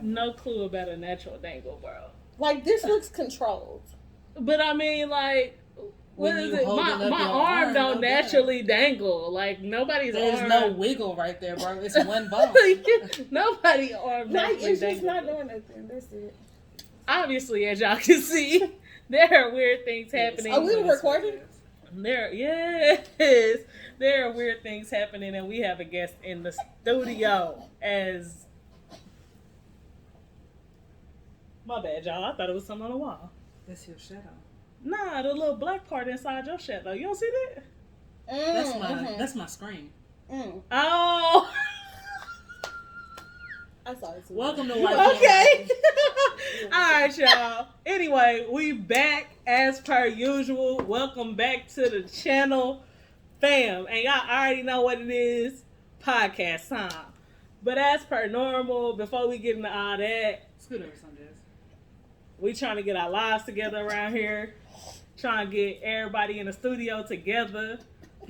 No clue about a natural dangle, bro. Like, this looks controlled. But I mean, like, what is it? My arm don't no naturally dangle. Like, nobody's There's arm. no wiggle right there, bro. It's one bone. Nobody's arm Like, naturally it's just dangle. not doing nothing. That's it. Obviously, as y'all can see, there are weird things happening. Oh, we were recording? There are weird things happening, and we have a guest in the studio. As my bad, y'all. I thought it was something on the wall. That's your shadow. Nah, the little black part inside your shadow. You don't see that? That's my screen. Oh. I saw it too. Welcome to Wifey. Okay. All right, y'all. Anyway, we back as per usual. Welcome back to the channel, fam. And y'all already know what it is. Podcast time. But as per normal, before we get into all that, Scoot over some days. we trying to get our lives together around here. Trying to get everybody in the studio together.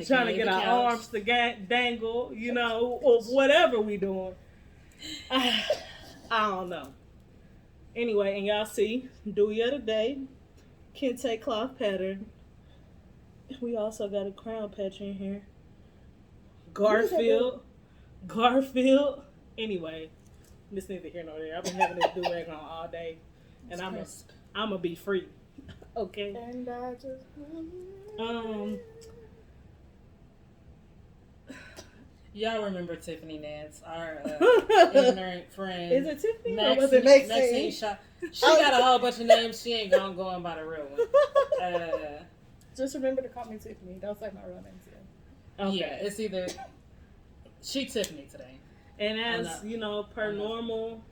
Trying to get our arms to dangle, you know, or whatever we doing. I don't know. Anyway, and y'all see, Dewey of the Day, Kente cloth pattern. We also got a crown patch in here. Garfield. Anyway, this neither here nor there. I've been having this do-rag on all day. And I'm gonna be free. Okay. And I just... Y'all remember Tiffany Nance, our ignorant friend. Is it Tiffany? Or was it Maxine? She got a whole bunch of names. She ain't gonna go on by the real one. Just remember to call me Tiffany. Don't say my real name too. Okay. Yeah, it's either she Tiffany today. And as you know, per normal,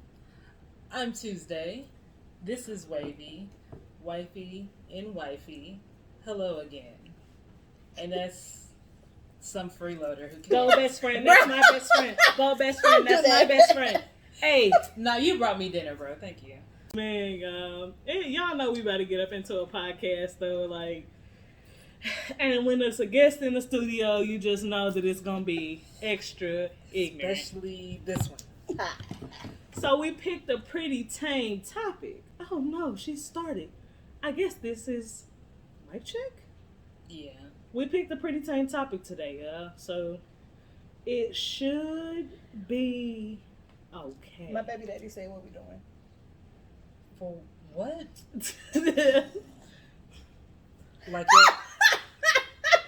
I'm Tuesday. This is Wavy, Wifey, and Wifey. Hello again. And that's some freeloader who go cares. best friend. That's my best friend. Go best friend. That's my best friend. Hey, no, you brought me dinner, bro. Thank you. man, y'all know we about to get up into a podcast though, like. And when there's a guest in the studio, you just know that it's gonna be extra ignorant. Especially this one. So we picked a pretty tame topic. Oh no, she started. I guess this is mic check? Yeah. We picked a pretty tame topic today, so it should be okay. My baby daddy said what we doing. For what? Like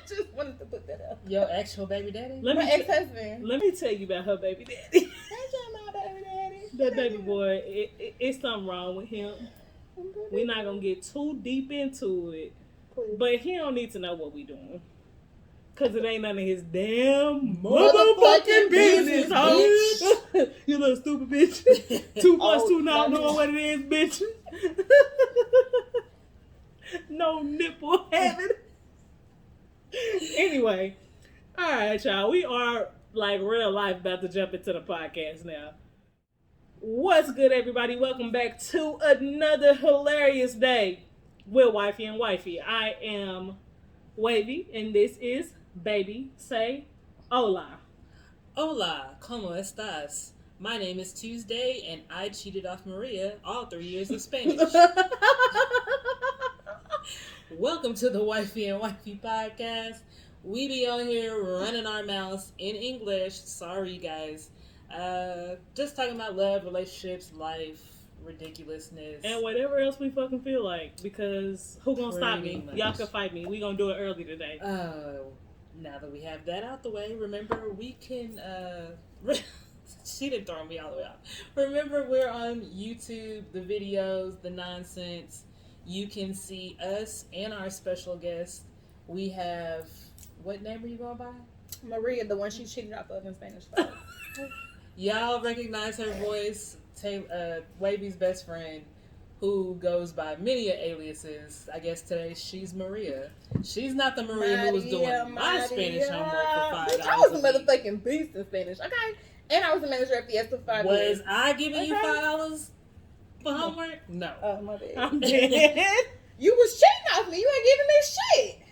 Just wanted to put that up. Your actual baby daddy? My ex-husband. Let me tell you about her baby daddy. That's my baby daddy. That baby boy, it's something wrong with him. We're not gonna get too deep into it. Please. But he don't need to know what we doing. Cause it ain't none of his damn Motherfucking business, business, bitch. You little stupid bitch. 2 plus 2 not knowing what it is, bitch. No nipple having. Anyway, alright, y'all. We are like real life about to jump into the podcast now. What's good, everybody? Welcome back to another hilarious day with Wifey and Wifey. I am Wavy, and this is Baby. Say hola. Hola, ¿cómo estás? My name is Tuesday, and I cheated off Maria all 3 years of Spanish. Welcome to the Wifey and Wifey podcast. We be on here running our mouths in English. Sorry, guys. Just talking about love, relationships, life, ridiculousness, and whatever else we fucking feel like, because who gonna stop me? much. Y'all can fight me. We gonna do it early today. Now that we have that out the way, remember we can she didn't throw me all the way out. Remember, we're on YouTube, the videos, the nonsense. You can see us and our special guest. We have, what name are you going by? Maria, the one she cheated off of in Spanish. Y'all recognize her voice. Wavy's best friend, who goes by many aliases. I guess today she's Maria. She's not the Maria who was doing my Spanish homework for $5. I was a motherfucking beast in Spanish, okay? And I was the manager at Fiesta 5 years. Was I giving you $5 for homework? No. Oh, my bad. I'm dead. You was cheating off me. You ain't giving me shit.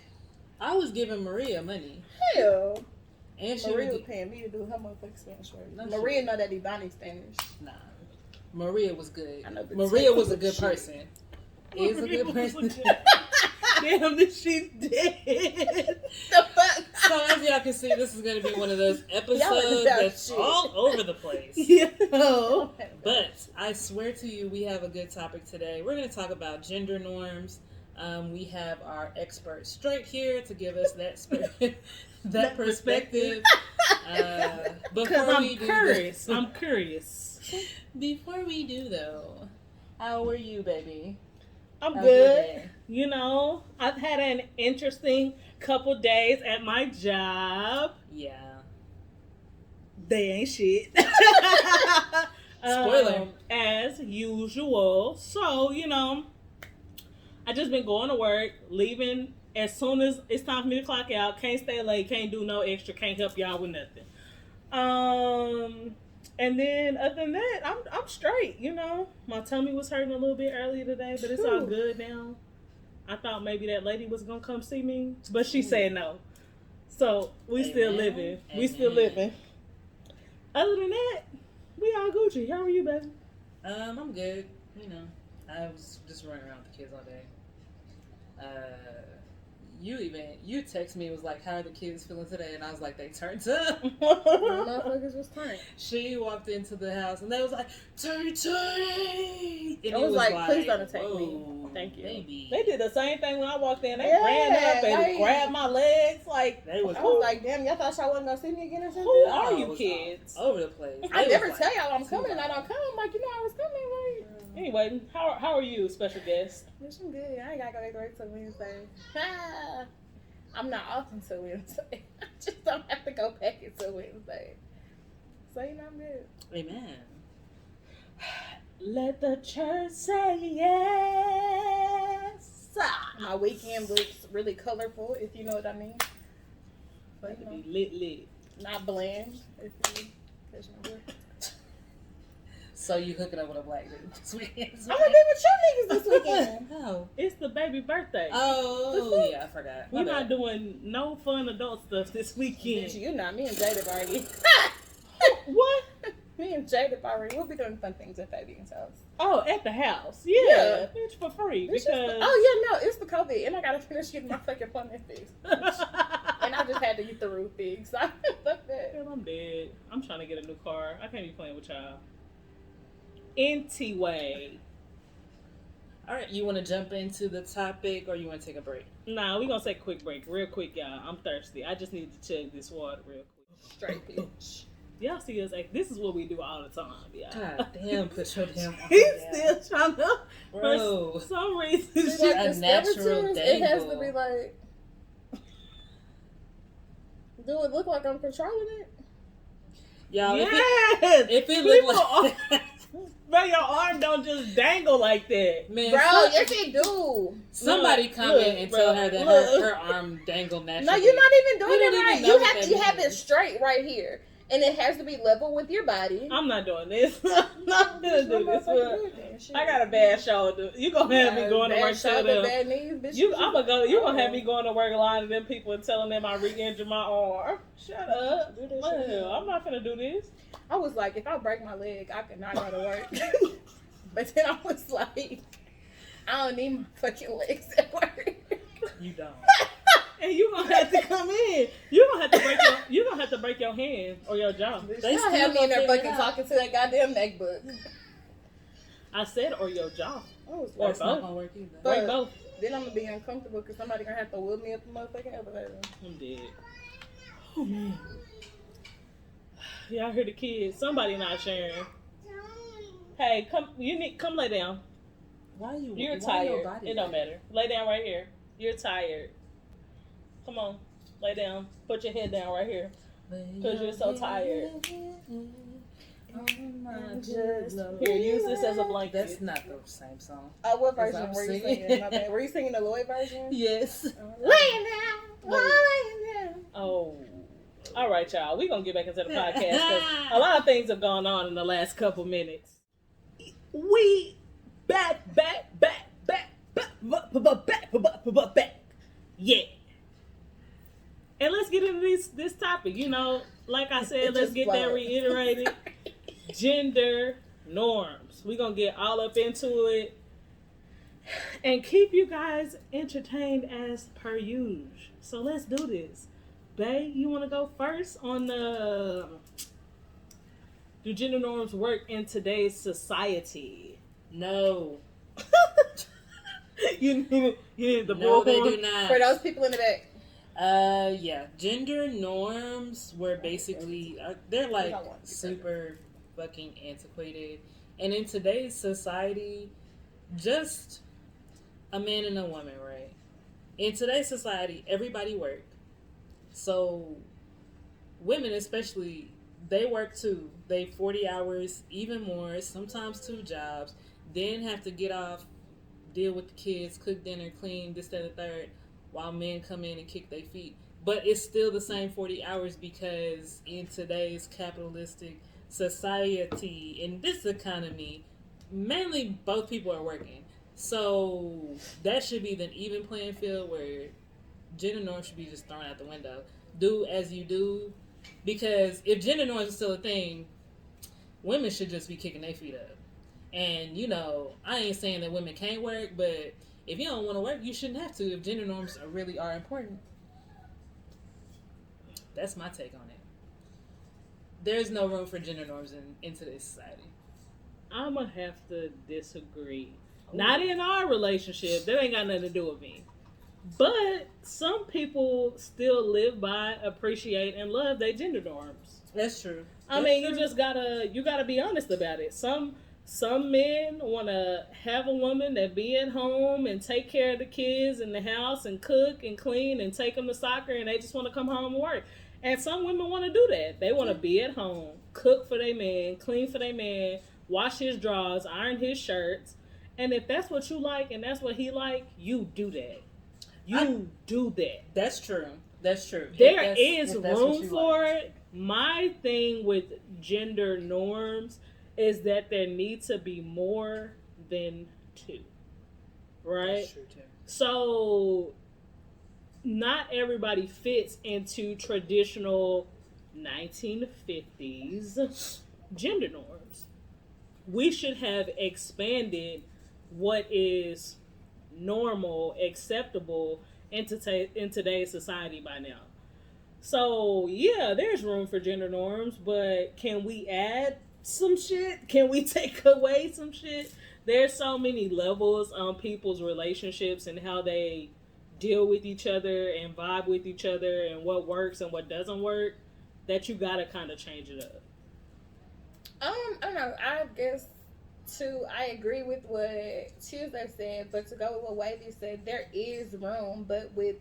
I was giving Maria money. Hell. And she Maria was was paying me to do her motherfucking Spanish work. No, Maria know that Ibani Spanish. Nah. Maria was good. I know the Maria type was a of good shit. person. Is a Maria good was person. Damn, this she's dead. The fuck? So as y'all can see, this is going to be one of those Y'all episodes about that's shit. all over the place. Yeah. But I swear to you, we have a good topic today. We're going to talk about gender norms. We have our expert straight here to give us that perspective. Because I'm curious. I'm curious. Before we do though, how are you, baby? I'm How's your good. day? You know, I've had an interesting couple days at my job. Yeah. They ain't shit. Spoiler. As usual. So, you know, I just been going to work, leaving as soon as it's time for me to clock out. Can't stay late, can't do no extra, can't help y'all with nothing. And then other than that, I'm straight, you know. My tummy was hurting a little bit earlier today, but it's all good now. I thought maybe that lady was gonna come see me, but she said no. So we still living. We still living. Other than that, we all Gucci. How are you, baby? I'm good. You know, I was just running around with the kids all day. You text me, was like, how are the kids feeling today? And I was like, they turned up. Motherfuckers was turned. She walked into the house and they was like, turn. And I was like, please don't attack me. whoa, Thank you. Baby. They did the same thing when I walked in. They Yeah, ran up and like- grabbed my legs. Like, They was I was like, damn, y'all thought y'all wasn't gonna see me again or something? who all are you was kids? all over the place. I They never was tell like, y'all I'm coming and I don't come. I'm like, you know I was coming, like. Anyway, how are you, special guest? Bitch, I'm good. I ain't gotta go back to work till Wednesday. I'm not off until Wednesday. I just don't have to go back until Wednesday. So, you know, I'm good. Amen. Let the church say yes. My weekend looks really colorful, if you know what I mean. But, About you to know, be lit. not bland, if you catch my drift. So you hooking up with a black dude this weekend? I'm gonna be with you niggas this weekend. Oh. It's the baby birthday. Oh, yeah, I forgot. We're not doing no fun adult stuff this weekend. Bitch, you not. Me and Jada already. What? Me and Jada already. We'll be doing fun things at Fabian's house. Oh, at the house. Yeah. Yeah. Bitch, for free. It's Because... just oh, yeah, no. It's the COVID. And I gotta finish getting my fucking plumbing fixed. And I just had to get the roof fixed. So, fuck that. Hell, I'm dead. I'm trying to get a new car. I can't be playing with y'all. Anyway. All right, you want to jump into the topic or you want to take a break? Nah, we gonna take a quick break. Real quick, y'all. I'm thirsty. I just need to chug this water real quick. Straight bitch. Y'all see us like this is what we do all the time, y'all. God damn, put your damn He's arm down. still trying to Bro. for some reason It's she, like A the natural skeletons, it has to dangle. be like. Do it look like I'm controlling it? Y'all, yes! if it looked People like... Bro, your arm don't just dangle like that. Man, Bro, yes it do. somebody Look, come look, in and tell bro, her that look. her arm dangled naturally. No, you're not even doing We it don't even right. know You what have that to have it means. straight right here. And it has to be level with your body. I'm not doing this. I'm not gonna do this. Bro. I got a bad shoulder. You gonna have me going to work till them. Bad knees, bitch. You gonna have me going to work lying to them people and telling them I re-injured my arm. Shut up. Do that Well, shit. I'm not gonna do this. I was like, if I break my leg, I could not go to work. But then I was like, I don't need my fucking legs at work. You don't. And you gonna have to come in. You gonna have to break your hand or your jaw. They still have me in there gonna figure fucking it out. talking to that goddamn neck book. I said or your jaw. I was Or like, That's not both. gonna work either. But- Break both. then I'm gonna be uncomfortable because somebody gonna have to wheel me up the motherfucking elevator. I'm dead. Oh man. Y'all hear the kids. Somebody not sharing. Hey, come lay down. Why you? You're why your tired. body It don't matter. Lay down right here. You're tired. Come on. Lay down. Put your head down right here. 'Cause you're so tired. Here, use this as a blanket. That's not the same song. Oh, what That's version what I'm were you singing. singing? My bad. Were you singing the Lloyd version? Yes. Laying down, laying down. Oh. All right, y'all. We're going to get back into the podcast because a lot of things have gone on in the last couple minutes. We back. Yeah. And let's get into this topic. You know, like I said, It let's just get that flowed. reiterated. Gender norms. We're going to get all up into it and keep you guys entertained as per usual. So let's do this. Bae, you want to go first on the... Do gender norms work in today's society? No. you need the No, they bullhorn. do not. For those people in the back. Yeah. Gender norms were basically, they're like super fucking antiquated. And in today's society, just a man and a woman, right? In today's society, everybody work. So women especially, they work too. They 40 hours, even more, sometimes 2 jobs, then have to get off, deal with the kids, cook dinner, clean, this, that, and the third, while men come in and kick their feet. But it's still the same 40 hours because in today's capitalistic society, in this economy, mainly both people are working. So that should be the even playing field where gender norms should be just thrown out the window. Do as you do. Because if gender norms are still a thing, women should just be kicking their feet up. And, you know, I ain't saying that women can't work, but if you don't want to work, you shouldn't have to if gender norms really are important. That's my take on it. There's no room for gender norms in today's society. I'm going to have to disagree. Ooh. Not in our relationship. That ain't got nothing to do with me. But some people still live by, appreciate, and love their gender norms. That's true. I mean, you just gotta be honest about it. Some men want to have a woman that be at home and take care of the kids in the house and cook and clean and take them to soccer, and they just want to come home and work. And some women want to do that. They want to be at home, cook for their man, clean for their man, wash his drawers, iron his shirts. And if that's what you like and that's what he like, you do that. You do that. That's true. That's true. There is room for it. My thing with gender norms is that there needs to be more than 2. Right? That's true too. So not everybody fits into traditional 1950s gender norms. We should have expanded what is normal, acceptable in today's society by now. So yeah, there's room for gender norms, but can we add some shit? Can we take away some shit? There's so many levels on people's relationships and how they deal with each other and vibe with each other and what works and what doesn't work that you gotta kind of change it up. I don't know. I guess I agree with what Tuesday said, but to go with what Wavy said, there is room, but with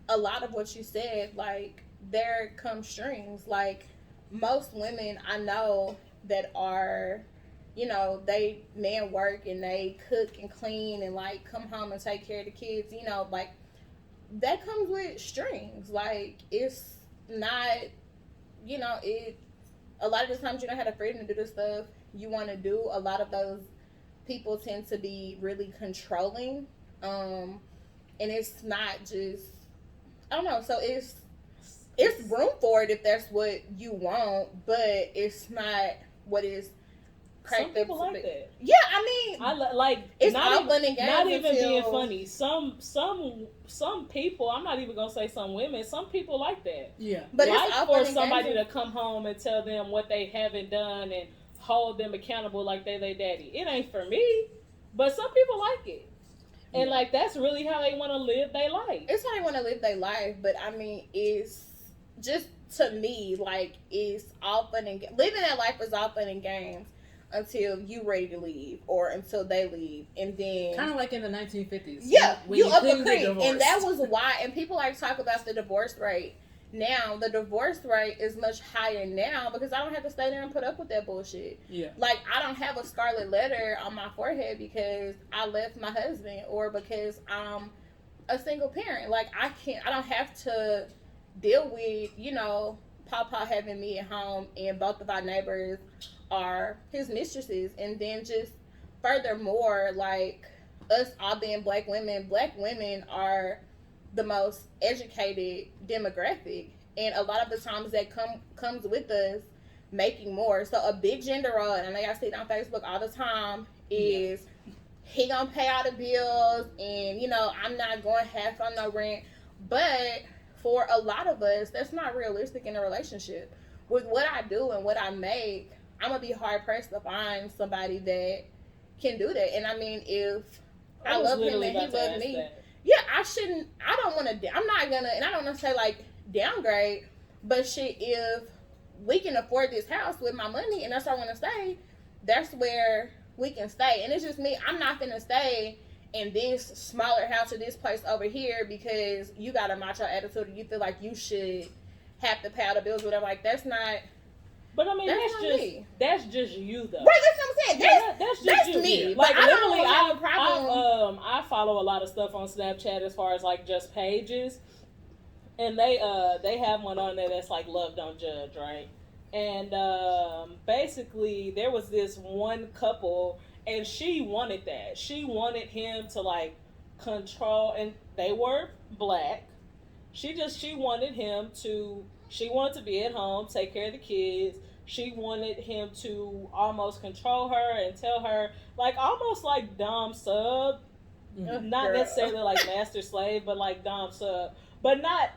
a lot of what you said, like, there come strings. Like, most women I know that are, you know, men work and they cook and clean and, like, come home and take care of the kids, you know, like, that comes with strings. Like, it's not, you know, a lot of the times you don't have the freedom to do the stuff you want to do. A lot of those people tend to be really controlling, and it's not just, I don't know, so it's room for it if that's what you want, but it's not what is cracked some people up like that. Yeah, I mean, it's not all even, fun and games. not even being funny. Some people, I'm not even gonna say some women, some people like that. Yeah. But like it's all for fun and somebody games. to come home and tell them what they haven't done and hold them accountable like they daddy. It ain't for me, but some people like it. And like that's really how they want to live their life. It's how they want to live their life, but I mean, it's just, to me, like, it's all fun and living that life is all fun and games until you ready to leave or until they leave, and then kind of like in the 1950s. Yeah, when you up a creek, divorce. and that was why. And people like talk about the divorce rate. Now the divorce rate is much higher now because I don't have to stay there and put up with that bullshit. Yeah, like I don't have a scarlet letter on my forehead because I left my husband or because I'm a single parent. Like I don't have to deal with, you know, Papa having me at home and both of our neighbors are his mistresses. And then just furthermore, like us all being black women are the most educated demographic, and a lot of the times that comes with us making more. So a big gender role, and I know y'all see it on Facebook all the time, is he gonna pay all the bills, and you know, I'm not going half on no rent. But for a lot of us, that's not realistic in a relationship. With what I do and what I make, I'm gonna be hard pressed to find somebody that can do that. And I mean, if I love him and he loves me, yeah, I don't want to, I'm not gonna, and I don't want to say like downgrade, but shit, if we can afford this house with my money and that's where I want to stay, that's where we can stay. And it's just me, I'm not gonna stay in this smaller house or this place over here because you got a macho attitude and you feel like you should have to pay all the bills, whatever. Like, that's not. But I mean, that's just you though. Right, that's what I'm saying. That's just you. Me. Like, I don't have a problem. I follow a lot of stuff on Snapchat as far as like just pages, and they have one on there that's like Love Don't Judge, right? And basically there was this one couple, and she wanted that. She wanted him to like control, and they were black. She wanted him to. She wanted to be at home, take care of the kids. She wanted him to almost control her and tell her, like, almost like dom sub. Not necessarily like master slave, but like dom sub. But not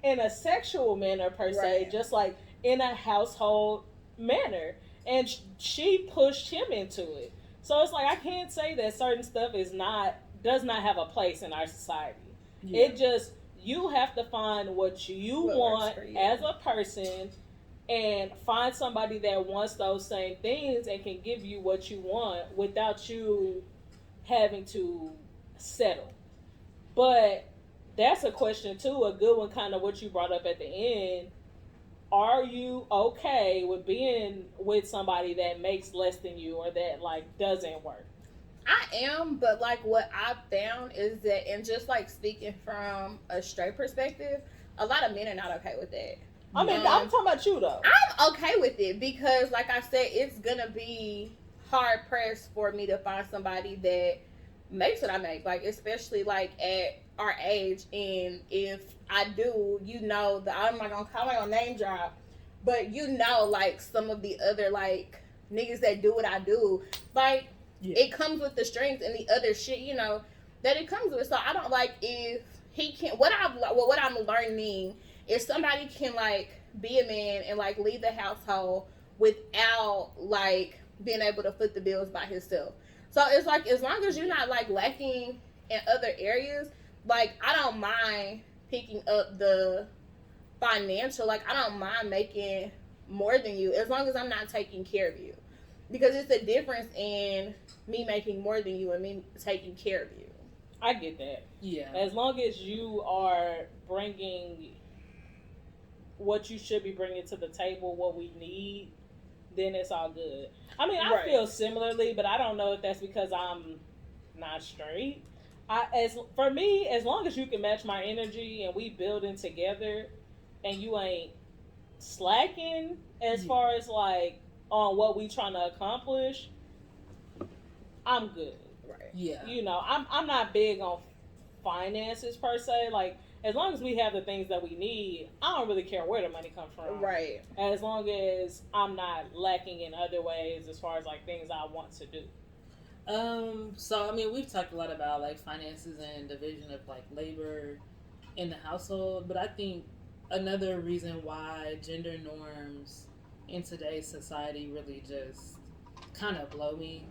in a sexual manner per se, just like in a household manner. And she pushed him into it. So it's like, I can't say that certain stuff does not have a place in our society. Yeah. It just... You have to find what you want as a person and find somebody that wants those same things and can give you what you want without you having to settle. But that's a question too, a good one, kind of what you brought up at the end. Are you okay with being with somebody that makes less than you or that like doesn't work? I am, but like what I've found is that, and just like speaking from a straight perspective, a lot of men are not okay with that. I mean, I'm talking about you though. I'm okay with it because, like I said, it's gonna be hard pressed for me to find somebody that makes what I make. Like, especially like at our age, and if I do, you know, I'm not gonna name drop, but you know, like some of the other like niggas that do what I do, like. Yeah. It comes with the strings and the other shit, you know, that it comes with. So I don't like if he can. What I'm learning is somebody can like be a man and like leave the household without like being able to foot the bills by himself. So it's like, as long as you're not like lacking in other areas, like I don't mind picking up the financial. Like I don't mind making more than you as long as I'm not taking care of you. Because it's a difference in me making more than you and me taking care of you. I get that. Yeah. As long as you are bringing what you should be bringing to the table, what we need, then it's all good. I mean, I feel similarly, but I don't know if that's because I'm not straight. For me, as long as you can match my energy and we building together and you ain't slacking as far as like on what we trying to accomplish, I'm good. Right. Yeah. You know, I'm not big on finances per se. Like, as long as we have the things that we need, I don't really care where the money comes from. Right. As long as I'm not lacking in other ways as far as like things I want to do. So I mean, we've talked a lot about like finances and division of like labor in the household, but I think another reason why gender norms in today's society really just kind of blow me.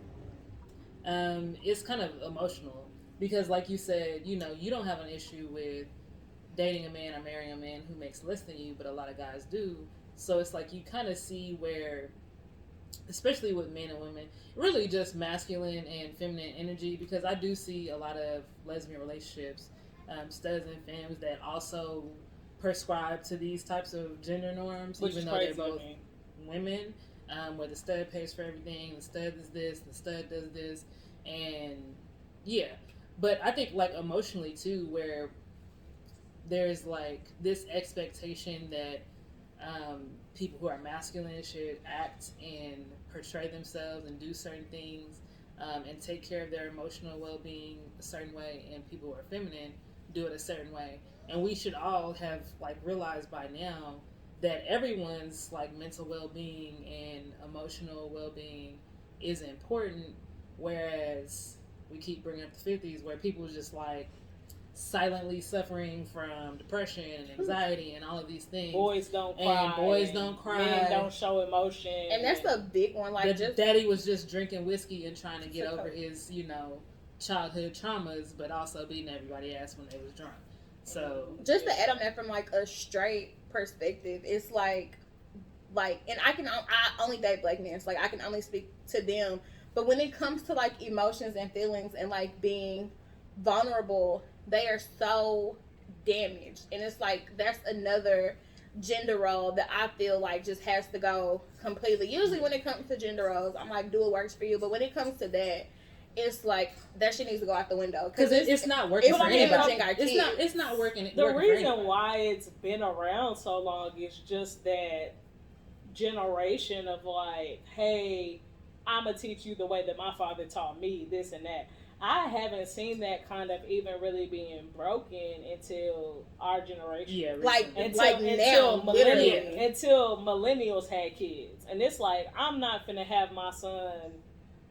It's kind of emotional because, like you said, you know, you don't have an issue with dating a man or marrying a man who makes less than you, but a lot of guys do. So it's like you kind of see where, especially with men and women, really just masculine and feminine energy, because I do see a lot of lesbian relationships, studs and femmes that also prescribe to these types of gender norms, even though they're both women, where the stud pays for everything, the stud is this, the stud does this, and yeah. But I think like emotionally too, where there's like this expectation that people who are masculine should act and portray themselves and do certain things and take care of their emotional well-being a certain way, and people who are feminine do it a certain way. And we should all have like realized by now that everyone's like mental well-being and emotional well-being is important, whereas we keep bringing up the 50s where people just like silently suffering from depression and anxiety and all of these things. Boys don't cry. Men don't show emotion. And that's a big one. Like, just daddy was just drinking whiskey and trying to get over his, you know, childhood traumas, but also beating everybody ass when they was drunk. So just to add on that from like a straight perspective, it's like, and I only date black men, so like I can only speak to them. But when it comes to like emotions and feelings and like being vulnerable, they are so damaged, and it's like that's another gender role that I feel like just has to go completely. Usually when it comes to gender roles, I'm like, do what works for you, but when it comes to that, it's like that shit needs to go out the window because it's not working for anybody. It's not working. The reason why it's been around so long is just that generation of like, hey, I'm gonna teach you the way that my father taught me, this and that. I haven't seen that kind of even really being broken until our generation. Yeah, until millennials had kids, and it's like I'm not finna have my son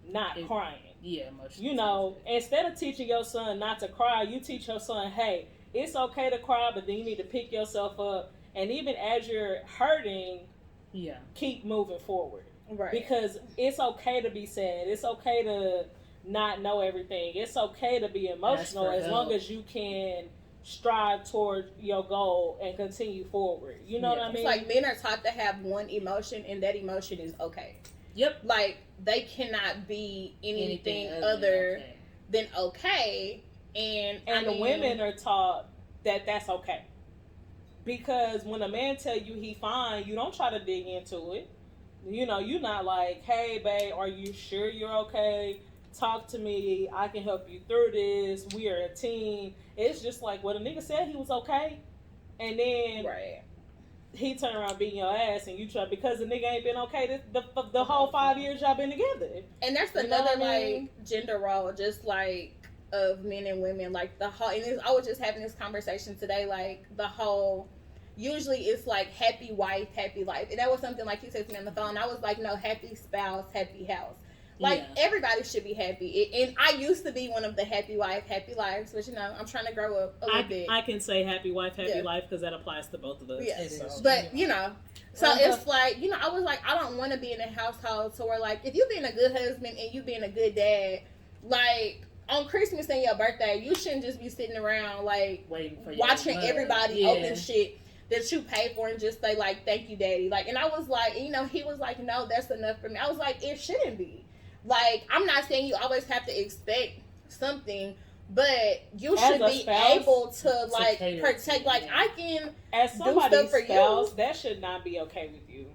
not crying. Yeah, emotionally. You know, instead of teaching your son not to cry, you teach your son, hey, it's okay to cry, but then you need to pick yourself up, and even as you're hurting, keep moving forward. Right. Because it's okay to be sad. It's okay to not know everything. It's okay to be emotional as long as you can strive toward your goal and continue forward. You know what I mean? It's like men are taught to have one emotion, and that emotion is okay. Yep. Like, they cannot be anything other than okay. And the women are taught that that's okay. Because when a man tell you he fine, you don't try to dig into it. You know, you're not like, hey, babe, are you sure you're okay? Talk to me. I can help you through this. We are a team. It's just like, well, the nigga said he was okay. And then he turned around beating your ass, and you try because the nigga ain't been okay the whole 5 years y'all been together. And that's another like gender role, just like of men and women, like the whole. And I was just having this conversation today, like the whole. Usually it's like happy wife, happy life, and that was something like he said to me on the phone. I was like, no, happy spouse, happy house. Like everybody should be happy. And I used to be one of the happy wife, happy lives, but you know, I'm trying to grow up a little bit. I can say happy wife, happy life because that applies to both of us. Yeah. So. But you know, so it's like, you know, I was like, I don't want to be in a household to where like if you being a good husband and you being a good dad, like on Christmas and your birthday, you shouldn't just be sitting around like waiting for watching everybody open shit that you pay for and just say like, thank you, daddy. Like, and I was like, you know, he was like, no, that's enough for me. I was like, it shouldn't be. Like, I'm not saying you always have to expect something, but you should be able to like protect. Like, I can as somebody's do stuff for spouse, you. That should not be okay with you.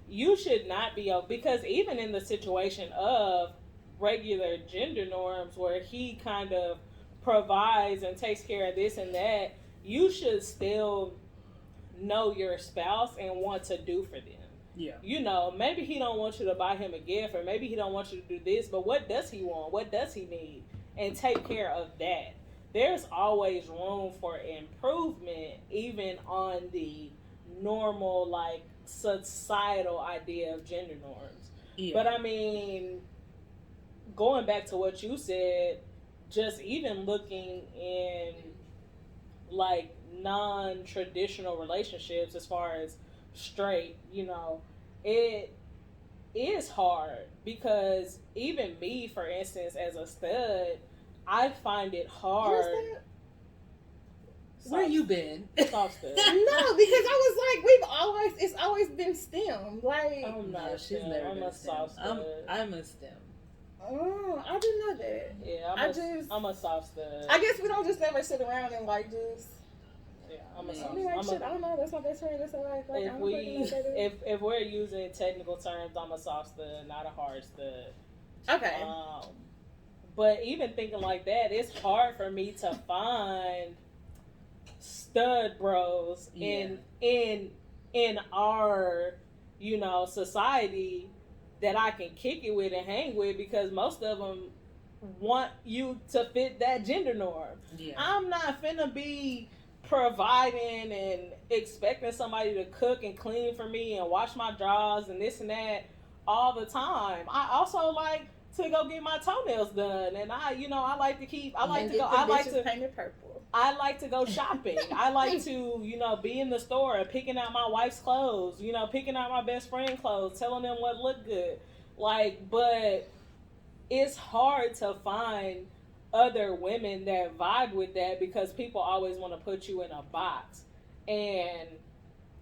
You should not be because even in the situation of regular gender norms where he kind of provides and takes care of this and that, you should still know your spouse and want to do for them. Yeah. You know, maybe he don't want you to buy him a gift, or maybe he don't want you to do this, but what does he want? What does he need? And take care of that. There's always room for improvement, even on the normal, like, societal idea of gender norms. Yeah. But I mean, going back to what you said, just even looking in, like, non-traditional relationships as far as straight, you know, it is hard because even me, for instance, as a stud, I find it hard. Where you been? Soft stud. No, because I was like, it's always been STEM. Like, I'm not. She's never been a soft stud. I'm a STEM. Oh, I didn't know that. Yeah, I'm a soft stud. I guess we don't just never sit around and like just. Yeah, I'm a soft stud. I don't know. That's my best friend. That's all right. Like, if we're using technical terms, I'm a soft stud, not a hard stud. Okay. But even thinking like that, it's hard for me to find stud bros in our, you know, society that I can kick it with and hang with, because most of them want you to fit that gender norm. Yeah. I'm not finna be providing and expecting somebody to cook and clean for me and wash my drawers and this and that all the time. I also like to go get my toenails done, and I like to keep. I like to go. I like to painted purple. I like to go shopping. I like to, be in the store and picking out my wife's clothes. Picking out my best friend clothes, telling them what look good. But it's hard to find other women that vibe with that because people always want to put you in a box. And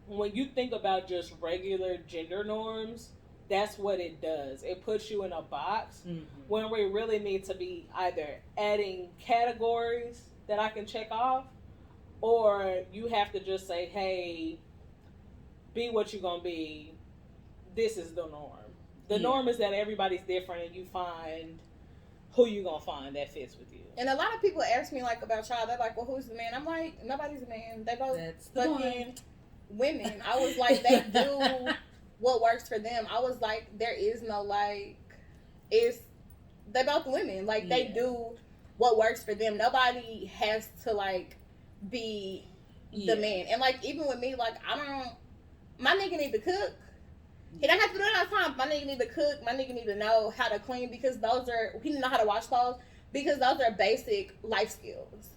when you think about just regular gender norms, that's what it does. It puts you in a box when we really need to be either adding categories that I can check off, or you have to just say, hey, be what you're going to be. This is the norm. The norm is that everybody's different and you find who you gonna find that fits with you. And a lot of people ask me about y'all. They're like, "Well, who's the man?" I'm like, "Nobody's a man. They both fucking women." I was like, "They do what works for them." I was like, "There is no they both women. They do what works for them. Nobody has to be the man." And even with me, my nigga need to cook. He don't have to do it all the time. My nigga need to cook. My nigga need to know how to clean because he need to know how to wash clothes because those are basic life skills.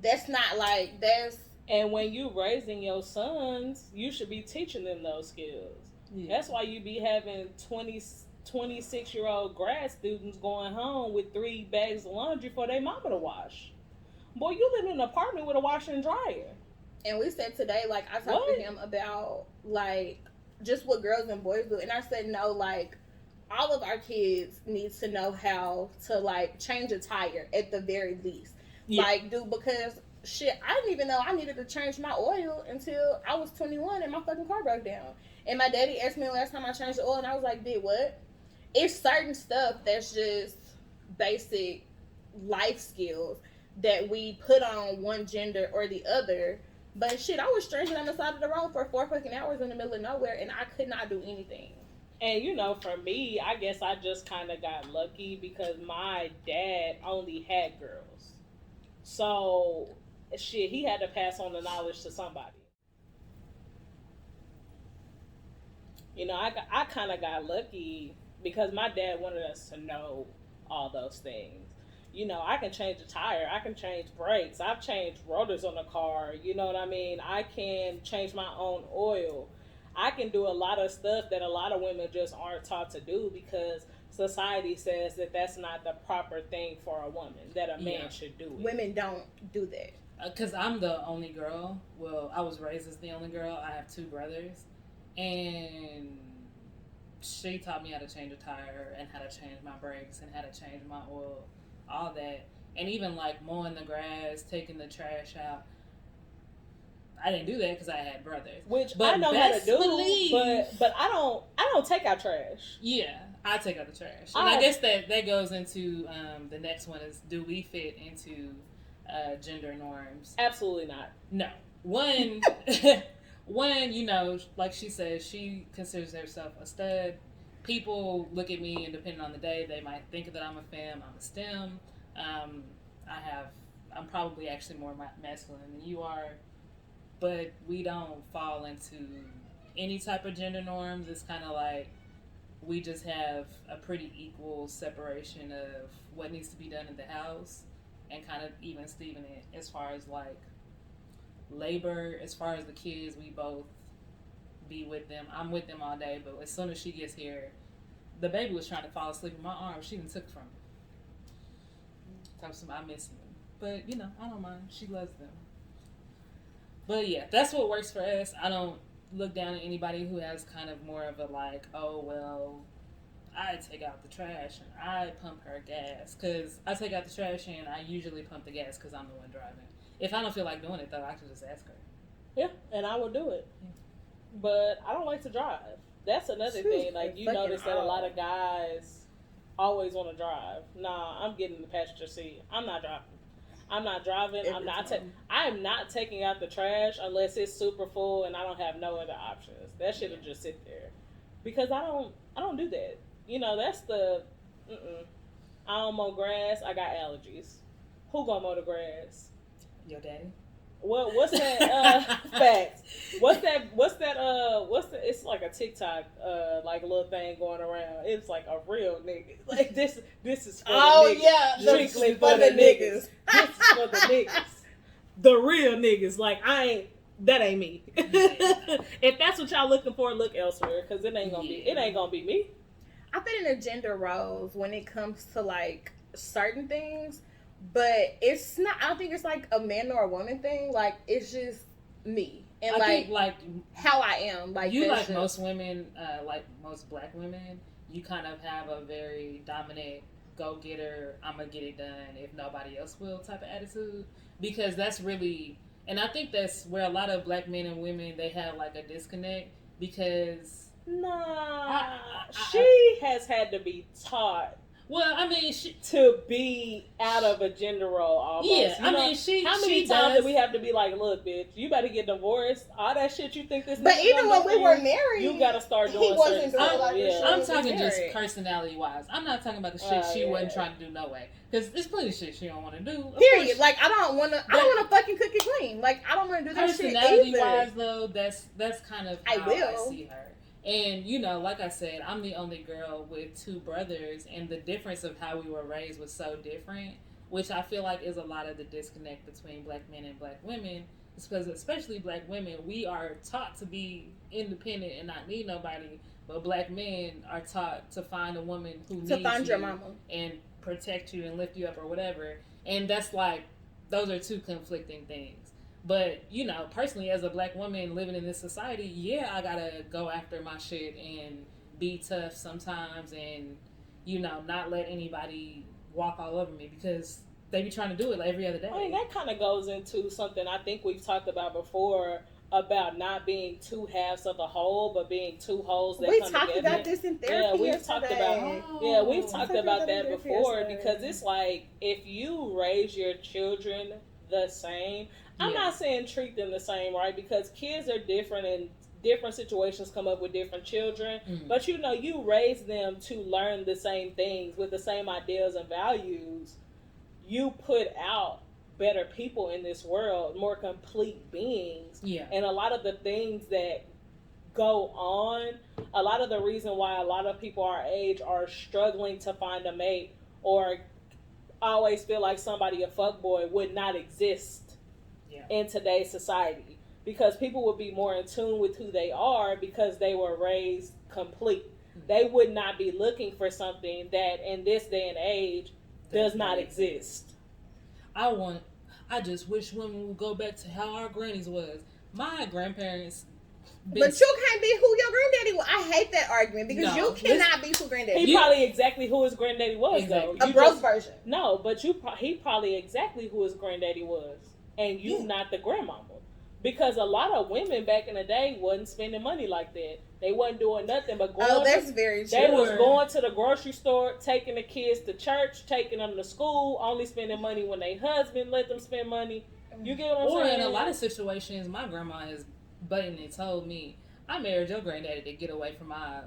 That's not that's. And when you raising your sons, you should be teaching them those skills. Yeah. That's why you be having 26-year-old grad students going home with 3 bags of laundry for their mama to wash. Boy, you live in an apartment with a washer and dryer. And we said today, I talked to him about just what girls and boys do, and I said no, all of our kids need to know how to change a tire at the very least. Because shit, I didn't even know I needed to change my oil until I was 21 and my fucking car broke down. And my daddy asked me the last time I changed the oil, and I was like, did what? It's certain stuff that's just basic life skills that we put on one gender or the other. But shit, I was stranded on the side of the road for 4 fucking hours in the middle of nowhere, and I could not do anything. And for me, I guess I just kind of got lucky because my dad only had girls. So, shit, he had to pass on the knowledge to somebody. I kind of got lucky because my dad wanted us to know all those things. I can change a tire. I can change brakes. I've changed rotors on the car. You know what I mean? I can change my own oil. I can do a lot of stuff that a lot of women just aren't taught to do because society says that that's not the proper thing for a woman, that a man should do it. Women don't do that. Because I'm the only girl. Well, I was raised as the only girl. I have 2 brothers. And she taught me how to change a tire and how to change my brakes and how to change my oil. All that, and even mowing the grass, taking the trash out. I didn't do that because I had brothers. I know how to do, but I don't take out trash. Yeah, I take out the trash, and I guess that goes into the next one is, do we fit into gender norms? Absolutely not. No. One, like she says, she considers herself a stud. People look at me, and depending on the day, they might think that I'm a femme, I'm a STEM. I'm probably actually more masculine than you are, but we don't fall into any type of gender norms. It's kind of we just have a pretty equal separation of what needs to be done in the house and kind of even Steven it as far as labor, as far as the kids, we both be with them. I'm with them all day, but as soon as she gets here, the baby was trying to fall asleep in my arms. She done took from me. I miss them. But, I don't mind. She loves them. But yeah, that's what works for us. I don't look down at anybody who has kind of more of a I take out the trash and I pump her gas. Because I take out the trash and I usually pump the gas because I'm the one driving. If I don't feel like doing it, though, I can just ask her. Yeah, and I will do it. Yeah. But I don't like to drive. That's another thing. You notice that a lot of guys always want to drive. Nah, I'm getting in the passenger seat. I'm not driving. I am not taking out the trash unless it's super full and I don't have no other options. That shit will just sit there. Because I don't do that. That's the I don't mow grass. I got allergies. Who gonna mow the grass? Your daddy. What's that fact? What's that it's like a TikTok like little thing going around. It's like a real nigga. Like this is for the niggas. Yeah, Strictly for the niggas. This is for the niggas. The real niggas. Like that ain't me. If that's what y'all looking for, look elsewhere, because it ain't gonna be me. I fit in the gender roles when it comes to like certain things, but it's not. I don't think it's like a man or a woman thing. Like it's just me and I think, like how I am. Like you, like most women, like most black women, you kind of have a very dominant, go getter, I'm gonna get it done if nobody else will type of attitude, because that's really. And I think that's where a lot of black men and women, they have like a disconnect, because she has had to be taught. Well, I mean, to be out of a gender role almost. Yeah, I mean, how many times do we have to be like, look, bitch, you better get divorced. All that shit you think this. But even when we were married, you gotta start doing. He wasn't doing I'm talking just personality wise. I'm not talking about the shit she wasn't trying to do. No way, because there's plenty of shit she don't want to do. Period. Like I don't want to fucking cook it clean. Like I don't want to do that shit either. Personality wise, though, that's kind of how I see her. And, you know, like I said, I'm the only girl with two brothers, and the difference of how we were raised was so different, which I feel like is a lot of the disconnect between black men and black women. It's because, especially black women, we are taught to be independent and not need nobody, but black men are taught to find a woman who needs find you your mama and protect you and lift you up or whatever. And that's like, those are two conflicting things. But, you know, personally, as a black woman living in this society, yeah, I gotta go after my shit and be tough sometimes and, you know, not let anybody walk all over me, because they be trying to do it every other day. I mean, that kind of goes into something I think we've talked about before, about not being two halves of a whole, but being two wholes that come together. We talked about this in therapy we've talked about that before, because it's like, if you raise your children the same, I'm not saying treat them the same, right? Because kids are different and different situations come up with different children. Mm-hmm. But, you know, you raise them to learn the same things with the same ideals and values. You put out better people in this world, more complete beings. Yeah. And a lot of the things that go on, a lot of the reason why a lot of people our age are struggling to find a mate, or always feel like somebody a fuckboy, would not exist in today's society, because people would be more in tune with who they are because they were raised complete. They would not be looking for something that in this day and age does not exist. I just wish women would go back to how our grannies was. My grandparents. But you can't be who your granddaddy was. I hate that argument, because you cannot be who granddaddy was. He probably exactly who his granddaddy was, though. A broke version. No, but he probably exactly who his granddaddy was. And you not the grandmama. Because a lot of women back in the day wasn't spending money like that. They wasn't doing nothing but going. Oh, that's very true. They was going to the grocery store, taking the kids to church, taking them to school, only spending money when their husband let them spend money. You get what I'm saying? Or in a lot of situations, my grandma has buttoned and told me, I married your granddaddy to get away from my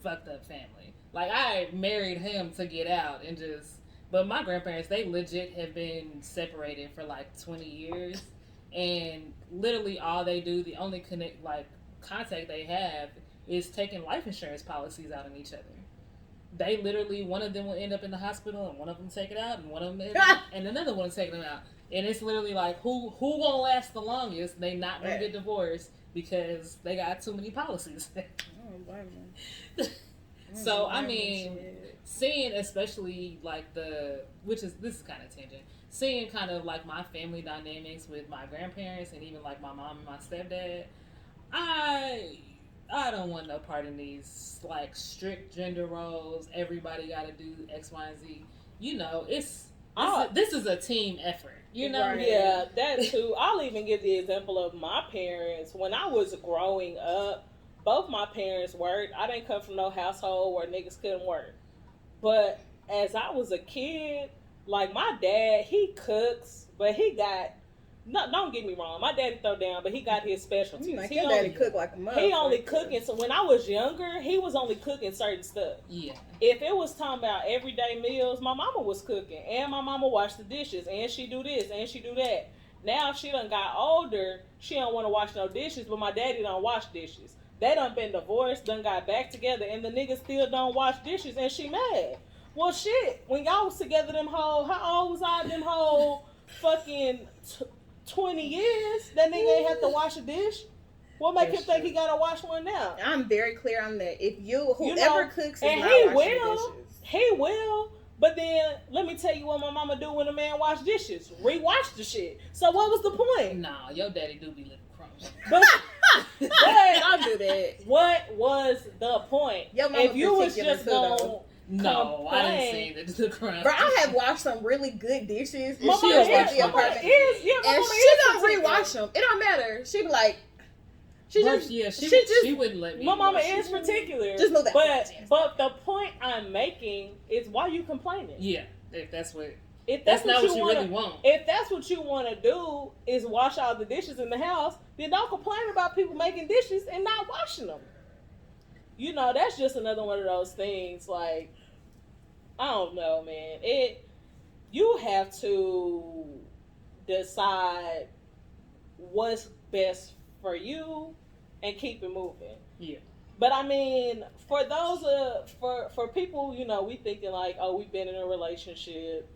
fucked up family. Like, I married him to get out and just... But my grandparents, they legit have been separated for like 20 years. And literally all they do, the only contact they have is taking life insurance policies out on each other. They literally, one of them will end up in the hospital, and one of them take it out, and one of them and another one will take them out. And it's literally like, who gonna last the longest? They not gonna get divorced because they got too many policies. So, I mean, seeing especially like this is kind of tangent, seeing kind of like my family dynamics with my grandparents and even like my mom and my stepdad, I don't want no part in these like strict gender roles. Everybody got to do X, Y, and Z. You know, this is a team effort. You know, yeah, that too. I'll even give the example of my parents. When I was growing up, both my parents worked. I didn't come from no household where niggas couldn't work. But as I was a kid, like my dad, he cooks, but he got, no, don't get me wrong, my daddy throw down, but he got his specialties. Like your daddy cook like a motherfucker. He only cooking, so when I was younger, he was only cooking certain stuff. Yeah. If it was talking about everyday meals, my mama was cooking, and my mama washed the dishes, and she do this, and she do that. Now she done got older. She don't want to wash no dishes, but my daddy don't wash dishes. They done been divorced, done got back together, and the nigga still don't wash dishes, and she mad. Well, shit, when y'all was together them whole, how old was I them whole fucking 20 years? That nigga ain't have to wash a dish? What make him think he gotta wash one now? I'm very clear on that. If whoever cooks is and not he washing will, the dishes. he will. But then let me tell you what my mama do when a man wash dishes: rewash the shit. So what was the point? Nah, your daddy do be living crumbs. But Don't do that. what was the point? Your mama If you was particular just too, gonna though. No, I didn't say the crumbs. Bro, I have washed some really good dishes. My And she mama was like is, the my mama apartment. is, yeah, my And mama she is don't particular. rewash them. It don't matter. She be like, she wouldn't let me. My mama wash is it. particular. Just move that. But the point I'm making is why you complaining. Yeah, if that's what. If That's not what you wanna, really want. If that's what you want to do is wash all the dishes in the house, then don't complain about people making dishes and not washing them. You know, that's just another one of those things. Like, I don't know, man. You have to decide what's best for you and keep it moving. Yeah. But I mean, for those for people, you know, we thinking like, oh, we've been in a relationship.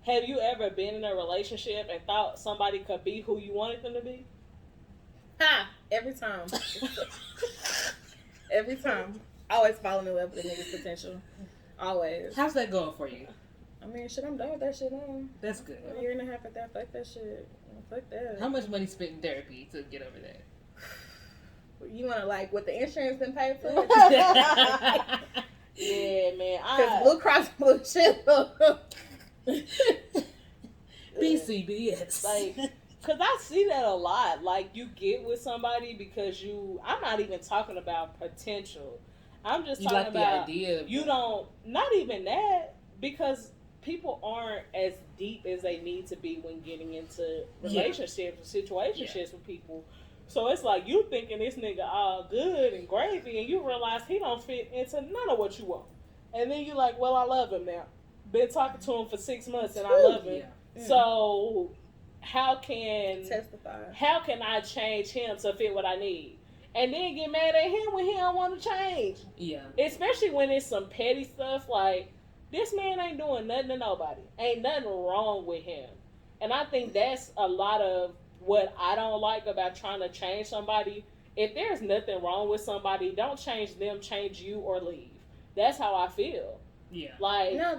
Have you ever been in a relationship and thought somebody could be who you wanted them to be? Ha! Every time. Every time. Always falling in love with a nigga's potential. Always. How's that going for you? I mean, shit, I'm done with that shit now. That's good. A year and a half at that. Fuck that shit. Fuck that. How much money spent in therapy to get over that? You want to, like, what the insurance been paid for? Yeah, man. Because Blue Cross Blue Shield. BCBS. Like, because I see that a lot. Like, you get with somebody because I'm not even talking about potential. I'm just talking like about the idea of not even that, because people aren't as deep as they need to be when getting into relationships and situationships with people. So it's like you thinking this nigga all good and gravy, and you realize he don't fit into none of what you want. And then you're like, well, I love him now. Been talking to him for 6 months and I love him. Yeah. So how can I change him to fit what I need? And then get mad at him when he don't want to change. Yeah. Especially when it's some petty stuff like, this man ain't doing nothing to nobody. Ain't nothing wrong with him. And I think that's a lot of what I don't like about trying to change somebody. If there's nothing wrong with somebody, don't change them, change you, or leave. That's how I feel. Yeah. Like, no,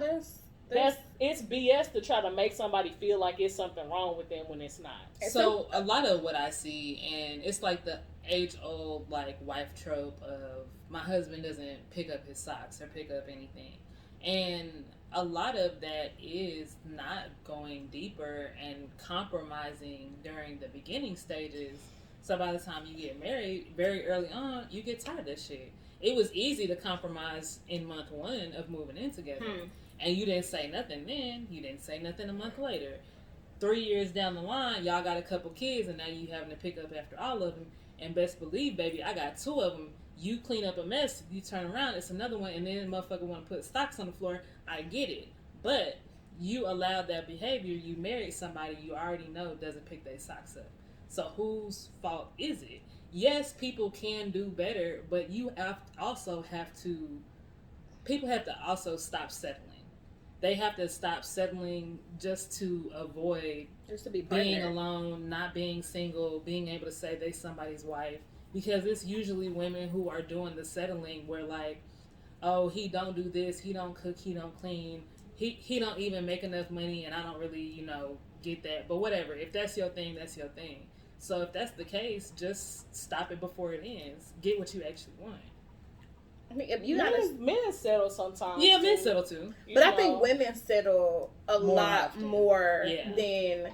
it's BS to try to make somebody feel like it's something wrong with them when it's not. So a lot of what I see, and it's like the age-old like wife trope of my husband doesn't pick up his socks or pick up anything, and a lot of that is not going deeper and compromising during the beginning stages. So by the time you get married, very early on, you get tired of that shit. It was easy to compromise in month 1 of moving in together. And you didn't say nothing then. You didn't say nothing a month later. 3 years down the line, y'all got a couple kids, and now you having to pick up after all of them. And best believe, baby, I got 2 of them. You clean up a mess, you turn around, it's another one, and then the motherfucker want to put stocks on the floor. I get it. But you allowed that behavior. You married somebody you already know doesn't pick their socks up. So whose fault is it? Yes, people can do better, but you people have to also stop settling. They have to stop settling just to avoid being alone, not being single, being able to say they somebody's wife. Because it's usually women who are doing the settling where like, oh, he don't do this, he don't cook, he don't clean, he don't even make enough money, and I don't really, get that. But whatever, if that's your thing, that's your thing. So if that's the case, just stop it before it ends. Get what you actually want. I mean, if you men settle sometimes. Yeah, men settle too. But I think women settle a lot more than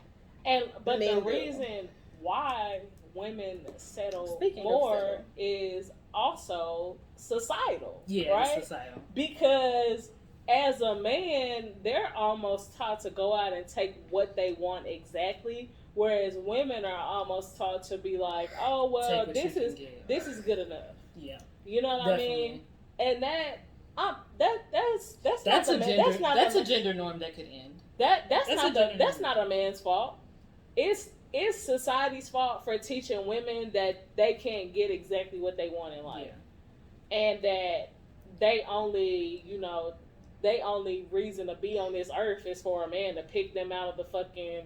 but the reason why women settle more is also societal. Yeah, right? Societal. Because as a man, they're almost taught to go out and take what they want exactly. Whereas women are almost taught to be like, oh well, this is good enough. Yeah, you know what Definitely. I mean. And that's a gender norm that could end. That's not a man's fault. It's it's society's fault for teaching women that they can't get exactly what they want in life. Yeah. And that they only, they only reason to be on this earth is for a man to pick them out of the fucking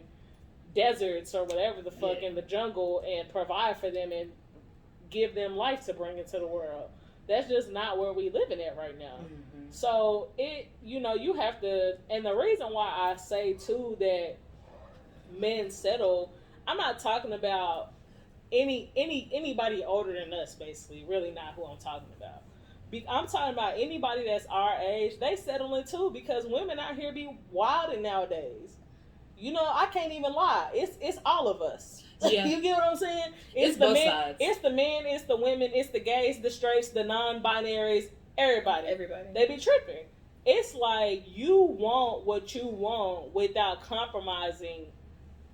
deserts or whatever the fuck in the jungle and provide for them and give them life to bring into the world. That's just not where we living at right now. Mm-hmm. So you have to, and the reason why I say too that men settle, I'm not talking about anybody older than us, basically. Really not who I'm talking about. I'm talking about anybody that's our age. They settling too because women out here be wilding nowadays. I can't even lie. It's all of us. Yeah. You get what I'm saying? It's the men. Sides. It's the men. It's the women. It's the gays, the straights, the non-binaries. Everybody. They be tripping. It's like you want what you want without compromising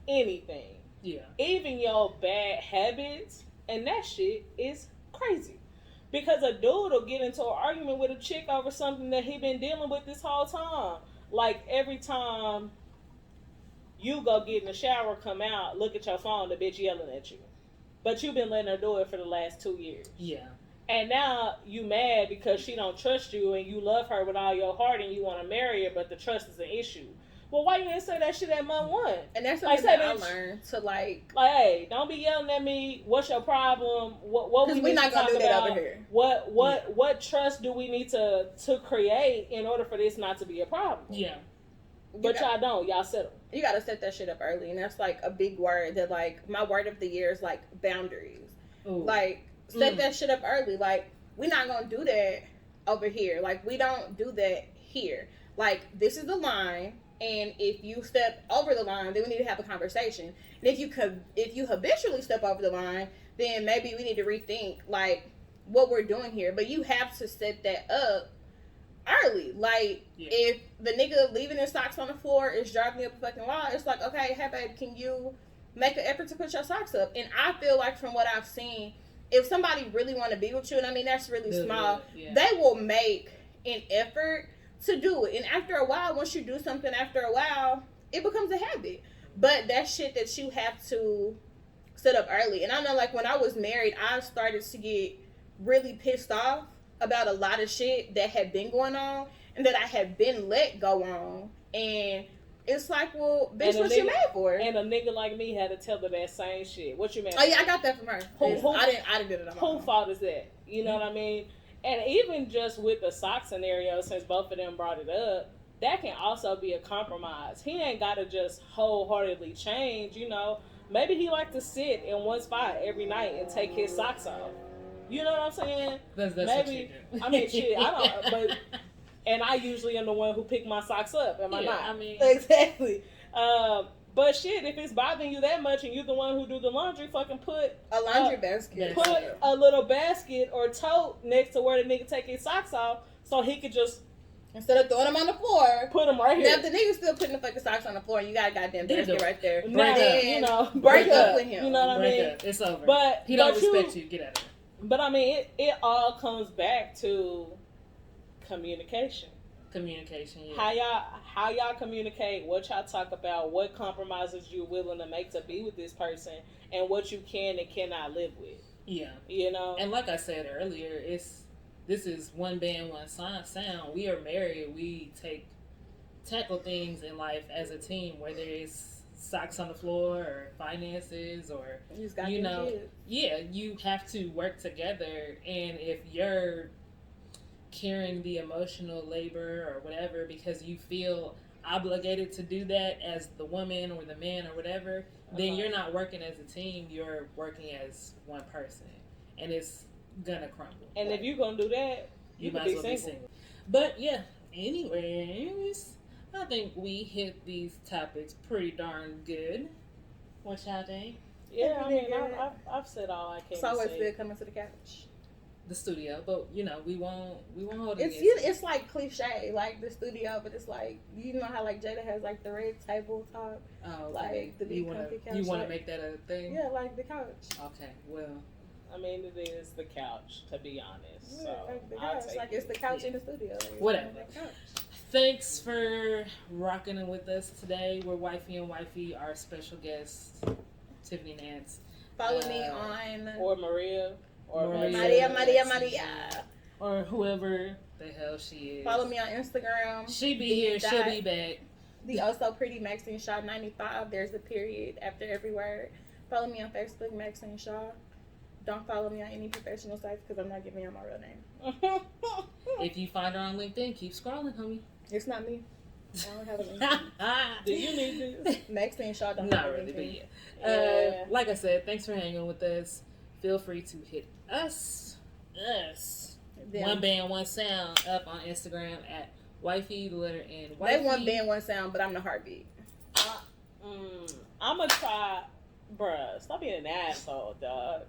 anything. Yeah. Even your bad habits, and that shit is crazy. Because a dude will get into an argument with a chick over something that he been dealing with this whole time. Like every time you go get in the shower, come out, look at your phone, the bitch yelling at you. But you've been letting her do it for the last 2 years. Yeah. And now you mad because she don't trust you and you love her with all your heart and you want to marry her, but the trust is an issue. Well, why you didn't say that shit at month one? And that's something that I learned to like, hey, don't be yelling at me. What's your problem? What we not gonna do that about? Over here. What trust do we need to create in order for this not to be a problem? Yeah. But y'all don't. Y'all settle. You gotta set that shit up early, and that's like a big word. That like my word of the year is like boundaries. Ooh. Like set that shit up early. Like we're not gonna do that over here. Like we don't do that here. Like this is the line. And if you step over the line, then we need to have a conversation. And if you habitually step over the line, then maybe we need to rethink like what we're doing here. But you have to set that up early. Like if the nigga leaving his socks on the floor is driving me up a fucking wall, it's like, okay, hey babe, can you make an effort to put your socks up? And I feel like from what I've seen, if somebody really want to be with you, and I mean that's really small, they will make an effort to do it. And after a while, once you do something after a while, it becomes a habit. But that shit that you have to set up early. And I know like when I was married, I started to get really pissed off about a lot of shit that had been going on and that I had been let go on. And it's like, well, bitch, what you mad for? And a nigga like me had to tell her that same shit. What you mad for? Oh yeah, I got that from her. I didn't do it on my own. Whose fault is that? You know what I mean? And even just with the sock scenario, since both of them brought it up, that can also be a compromise. He ain't got to just wholeheartedly change, Maybe he like to sit in one spot every night and take his socks off. You know what I'm saying? That's maybe. I mean, shit, I don't. But and I usually am the one who pick my socks up. Am I not? I mean, exactly. But shit, if it's bothering you that much and you're the one who do the laundry, fucking put a laundry basket. Put a little basket or tote next to where the nigga take his socks off so he could just, instead of throwing them on the floor, put them right here. Now if the nigga's still putting the fucking socks on the floor, you got a goddamn basket right there. Break up with him. You know what I mean? It's over. But he don't respect you. Get out of it. But I mean, it all comes back to communication. Communication. Yeah. How y'all communicate, what y'all talk about, what compromises you're willing to make to be with this person, and what you can and cannot live with. Yeah. And like I said earlier, this is one band, one sound. We are married. We tackle things in life as a team, whether it's socks on the floor or finances or kids. You have to work together. And if you're carrying the emotional labor or whatever because you feel obligated to do that as the woman or the man or whatever, then you're not working as a team, you're working as one person, and it's gonna crumble. And if you're gonna do that, you might as well be single. But yeah, anyways, I think we hit these topics pretty darn good. What y'all think? Yeah, I mean, I've said all I can. It's always good coming to the couch. The studio, but we won't hold it. It's like cliche, like the studio, but it's like how like Jada has like the red tabletop, like the big comfy couch. You want to make that a thing? Yeah, like the couch. Okay, well, I mean it is the couch, to be honest. Yeah, so like the couch, like it's the couch in the studio. Like, whatever. Thanks for rocking with us today. We're Wifey and Wifey. Our special guest Tiffany Nance. Follow me on or Maria or Maria. or whoever the hell she is. Follow me on Instagram. She be here. She'll be back. The Also Pretty Maxine Shaw 95. There's a period after every word. Follow me on Facebook, Maxine Shaw. Don't follow me on any professional sites because I'm not giving you my real name. If you find her on LinkedIn, keep scrolling, homie. It's not me. I don't have a LinkedIn. Do you need this? Maxine Shaw don't Not have a really, but LinkedIn. yeah. Like I said, thanks for hanging with us. Feel free to hit us. Them. One band, one sound up on Instagram at Wifey, the letter N. They Wifey. one band, one sound, but I'm the heartbeat. I'm gonna try, bruh. Stop being an asshole, dog.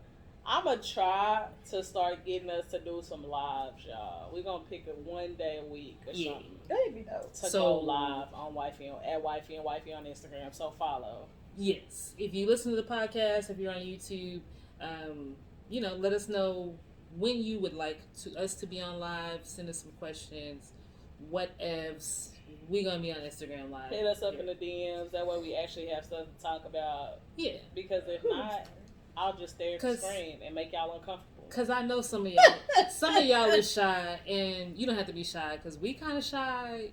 I'm gonna try to start getting us to do some lives, y'all. We're gonna pick it one day a week or something That'd be dope. to go live on Wifey at Wifey and Wifey on Instagram. So follow. Yes. If you listen to the podcast, if you're on YouTube, let us know when you would like us to be on live. Send us some questions. Whatevs. We're going to be on Instagram live. Hit us up in the DMs. That way we actually have stuff to talk about. Yeah. Because if not, I'll just stare at the screen and make y'all uncomfortable. Because I know some of y'all is shy, and you don't have to be shy because we kind of shy.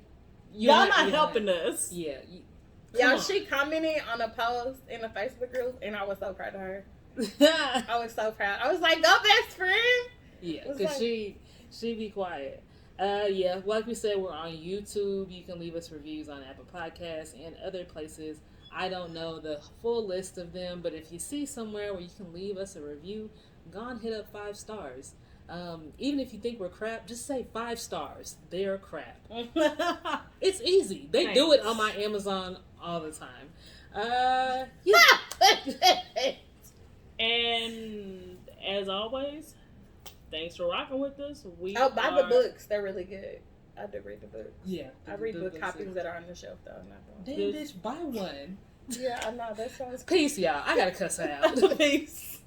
Y'all not helping us. Yeah. Y'all, she commented on a post in the Facebook group, and I was so proud of her. I was so proud. I was like, go best friend. Yeah, because she be quiet. Like we said, we're on YouTube. You can leave us reviews on Apple Podcasts and other places. I don't know the full list of them, but if you see somewhere where you can leave us a review, go and hit up 5 stars. Even if you think we're crap, just say 5 stars. They're crap. It's easy. They do it on my Amazon all the time. And as always, thanks for rocking with us. Buy the books. They're really good. I do read the books. Yeah. I read the copies that are on the shelf, though. Damn, bitch, buy one. Yeah, I know. That sounds Peace, y'all. I gotta cuss out. Peace.